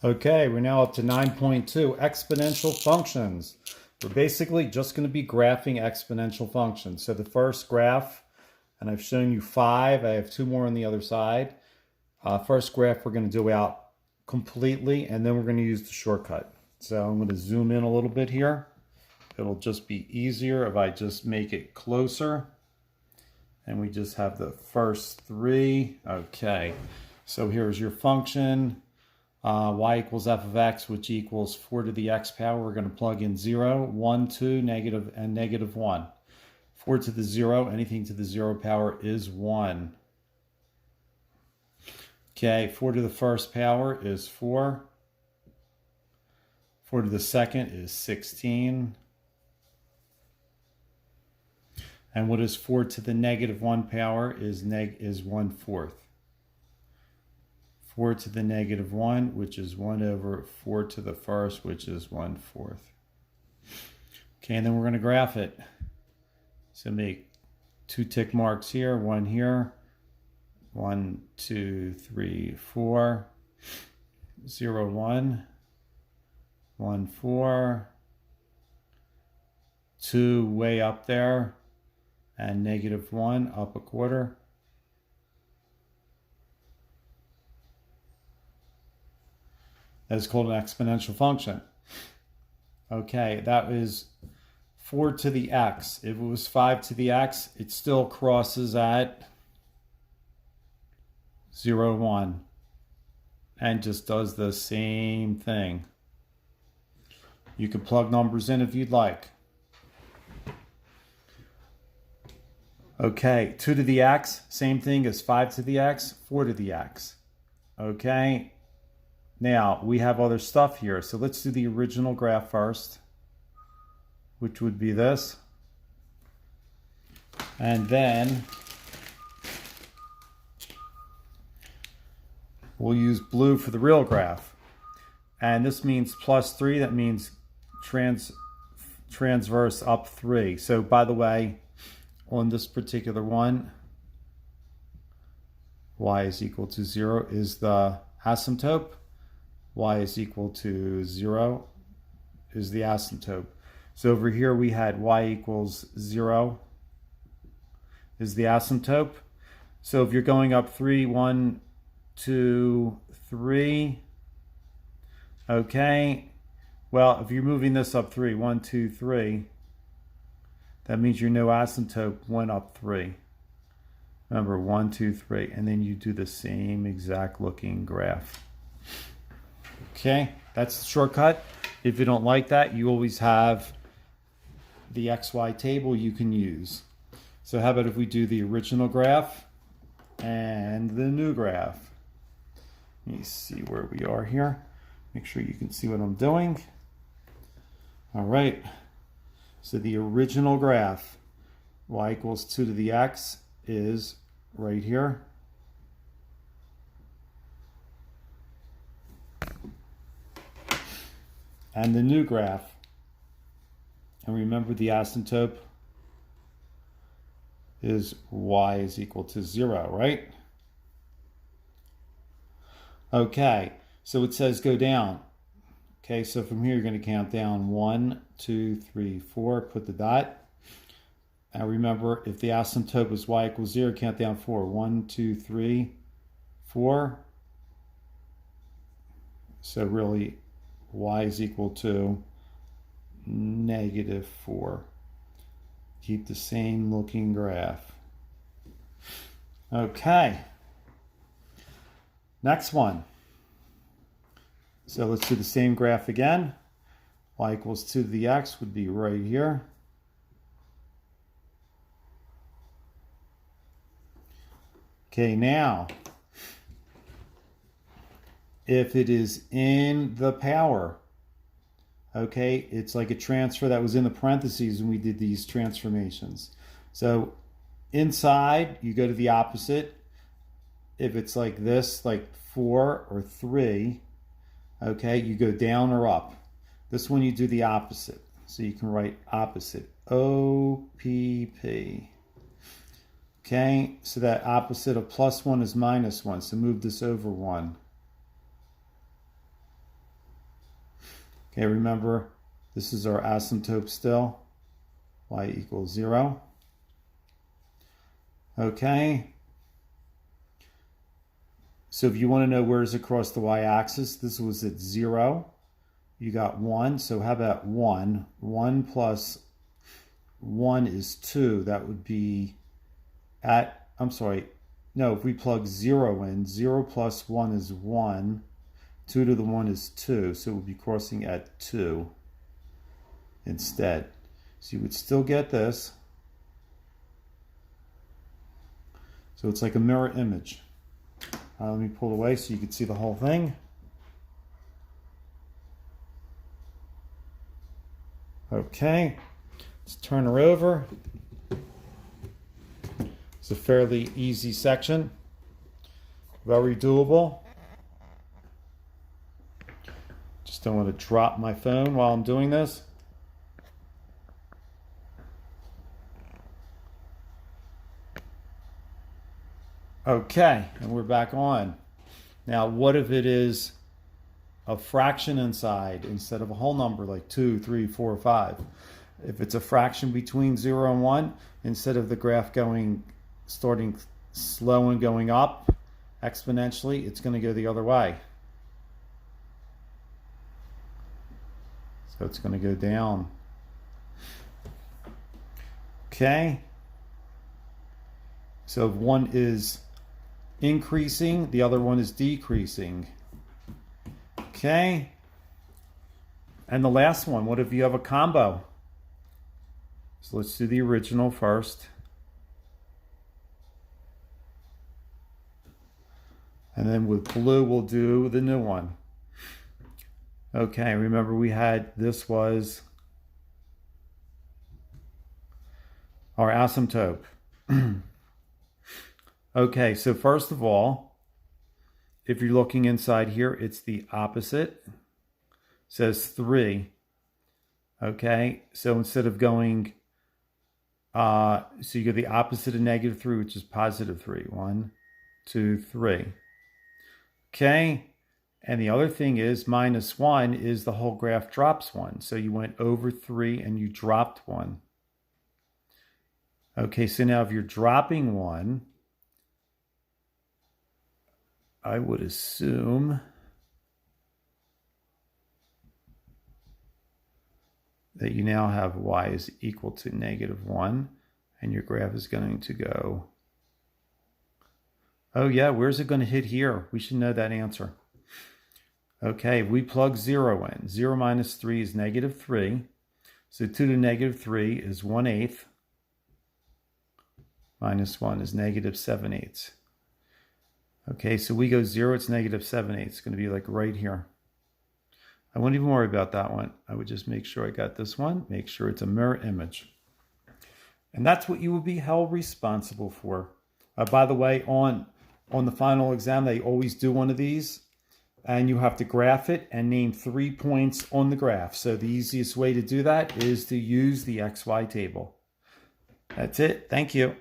Okay, we're now up to 9.2, exponential functions. We're basically just going to be graphing exponential functions. So the first graph, and I've shown you 5, I have 2 more on the other side. First graph we're going to do out completely, and then we're going to use the shortcut. So I'm going to zoom in a little bit here. It'll just be easier if I just make it closer. And we just have the first 3. Okay, so here's your function. Y equals f of x, which equals 4 to the x power. We're going to plug in 0, 1, 2, negative, and negative 1. 4 to the 0, anything to the 0 power is 1. Okay, 4 to the first power is 4. 4 to the second is 16. And what is 4 to the negative 1 power is 1/4. 4 to the negative 1, which is 1 over 4 to the first, which is 1/4. Okay, and then we're going to graph it. So make 2 tick marks here, 1 here, 1, 2, 3, 4, 0, 1, 1, 4, 2 way up there, and negative 1 up a quarter. That's called an exponential function. Okay, that is 4 to the x. If it was 5 to the x, it still crosses at 0, 1 and just does the same thing. You can plug numbers in if you'd like. Okay, 2 to the x, same thing as 5 to the x, 4 to the x. Okay. Now, we have other stuff here, so let's do the original graph first, which would be this. And then we'll use blue for the real graph. And this means +3, that means transverse up 3. So, by the way, on this particular one, y is equal to 0 is the asymptote. Y is equal to 0 is the asymptote. So over here we had y equals 0 is the asymptote. So if you're going up 3, 1, 2, 3, okay. Well, if you're moving this up 3, 1, 2, 3, that means your no asymptote went up 3. Remember, 1, 2, 3, and then you do the same exact looking graph. Okay, that's the shortcut. If you don't like that, you always have the XY table you can use. So how about if we do the original graph and the new graph? Let me see where we are here. Make sure you can see what I'm doing. All right, so the original graph, y equals 2 to the x, is right here. And the new graph, and remember the asymptote is y is equal to 0, right? Okay, so it says go down. Okay, so from here you're going to count down 1, 2, 3, 4, put the dot. Now remember, if the asymptote was y equals 0, count down 4. 1, 2, 3, 4. So really, y is equal to -4. Keep the same looking graph. Okay. Next one. So let's do the same graph again. Y equals 2 to the x would be right here. Okay, now, if it is in the power, okay, it's like a transfer that was in the parentheses when we did these transformations. So inside, you go to the opposite. If it's like this, like 4 or 3, okay, you go down or up. This one you do the opposite. So you can write opposite, OPP. Okay, so that opposite of +1 is -1. So move this over 1. Okay, remember, this is our asymptote still. Y equals 0. Okay. So if you want to know where is across the y-axis, this was at 0. You got 1. So how about 1? 1 plus 1 is 2. That would be at, I'm sorry, no, if we plug 0 in, 0 plus 1 is 1. 2 to the 1 is 2. So it would be crossing at 2 instead. So you would still get this. So it's like a mirror image. Let me pull away so you can see the whole thing. Okay, let's turn her over. It's a fairly easy section, very doable. Just don't want to drop my phone while I'm doing this. Okay, and we're back on. Now, what if it is a fraction inside instead of a whole number like 2, 3, 4, 5? If it's a fraction between 0 and 1, instead of the graph starting slow and going up exponentially, it's going to go the other way. So it's going to go down. Okay. So if one is increasing, the other one is decreasing. Okay. And the last one, what if you have a combo? So let's do the original first. And then with blue, we'll do the new one. Okay, remember we had, this was our asymptote. Okay, so first of all, if you're looking inside here, it's the opposite. It says 3. Okay, so instead of going, so you get the opposite of -3, which is +3. 1, 2, 3. Okay, and the other thing is -1 is the whole graph drops 1. So you went over 3 and you dropped 1. Okay, so now if you're dropping 1, I would assume that you now have y is equal to -1, and your graph is going to go, oh yeah, where's it going to hit here? We should know that answer. Okay, we plug 0 in. 0 minus 3 is -3. So 2 to -3 is 1/8. Minus 1 is -7/8. Okay, so we go 0, it's -7/8. It's going to be like right here. I wouldn't even worry about that one. I would just make sure I got this one. Make sure it's a mirror image. And that's what you will be held responsible for. By the way, on the final exam, they always do one of these. And you have to graph it and name 3 points on the graph. So the easiest way to do that is to use the XY table. That's it. Thank you.